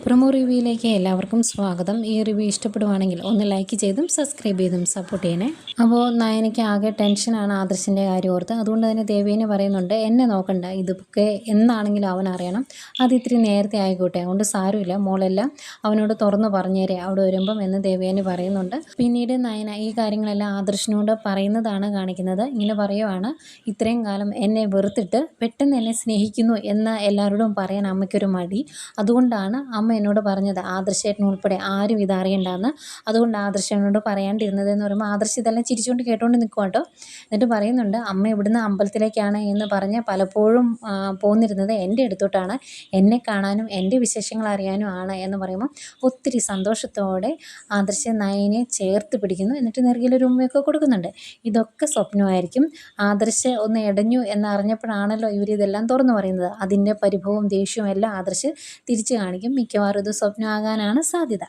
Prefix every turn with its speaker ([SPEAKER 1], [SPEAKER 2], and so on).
[SPEAKER 1] Promo റിവ്യൂയിലേക്ക് എല്ലാവർക്കും സ്വാഗതം. ഈ റിവ്യൂ ഇഷ്ടപ്പെടുവാണെങ്കിൽ ഒന്ന് ലൈക്ക് ചെയ്തും സബ്സ്ക്രൈബ് ചെയ്തും സപ്പോർട്ട് ചെയ്യണേ. അപ്പോൾ നയനയ്ക്ക് ആകെ ടെൻഷനാണ് ആദർശിൻ്റെ കാര്യം ഓർത്ത്. അതുകൊണ്ട് തന്നെ ദേവേനെ പറയുന്നുണ്ട്, എന്നെ നോക്കണ്ട, ഇതൊക്കെ എന്നാണെങ്കിലും അവൻ അറിയണം, അത് ഇത്തിരി നേരത്തെ ആയിക്കോട്ടെ, അതുകൊണ്ട് സാരമില്ല, മോളെല്ലാം അവനോട് തുറന്ന് പറഞ്ഞേരെ അവിടെ വരുമ്പം എന്ന് ദേവേനെ പറയുന്നുണ്ട്. പിന്നീട് നയന ഈ കാര്യങ്ങളെല്ലാം ആദർശിനോട് പറയുന്നതാണ് കാണിക്കുന്നത്. ഇങ്ങനെ പറയുവാണ്, ഇത്രയും കാലം എന്നെ വെറുത്തിട്ട് പെട്ടെന്ന് എന്നെ സ്നേഹിക്കുന്നു എന്ന് എല്ലാവരോടും പറയാൻ അമ്മയ്ക്കൊരു മടി. അതുകൊണ്ടാണ് അമ്മ എന്നോട് പറഞ്ഞത് ആദർശേട്ടൻ ഉൾപ്പെടെ ആരും ഇത് അറിയണ്ടെന്ന്. അതുകൊണ്ട് ആദർശനോട് പറയാണ്ടിരുന്നത് എന്ന് പറയുമ്പോൾ ആദർശ് ഇതെല്ലാം ചിരിച്ചുകൊണ്ട് കേട്ടുകൊണ്ട് നിൽക്കും കേട്ടോ. എന്നിട്ട് പറയുന്നുണ്ട്, അമ്മ ഇവിടുന്ന് അമ്പലത്തിലേക്കാണ് എന്ന് പറഞ്ഞ് പലപ്പോഴും പോന്നിരുന്നത് എൻ്റെ അടുത്തോട്ടാണ്, എന്നെ കാണാനും എൻ്റെ വിശേഷങ്ങൾ അറിയാനും ആണ് എന്ന് പറയുമ്പോൾ ഒത്തിരി സന്തോഷത്തോടെ ആദർശ് നയനെ ചേർത്ത് പിടിക്കുന്നു. എന്നിട്ട് നെറുകിലൊരു ഉമ്മയൊക്കെ കൊടുക്കുന്നുണ്ട്. ഇതൊക്കെ സ്വപ്നമായിരിക്കും. ആദർശ് ഒന്ന് ഇടഞ്ഞു എന്നറിഞ്ഞപ്പോഴാണല്ലോ ഇവരിതെല്ലാം തുറന്നു പറയുന്നത്. അതിൻ്റെ പരിഭവവും ദേഷ്യവും എല്ലാം ആദർശ് തിരിച്ചു കാണിക്കും. മിക്കവാറും ഇത് സ്വപ്നമാകാനാണ് സാധ്യത.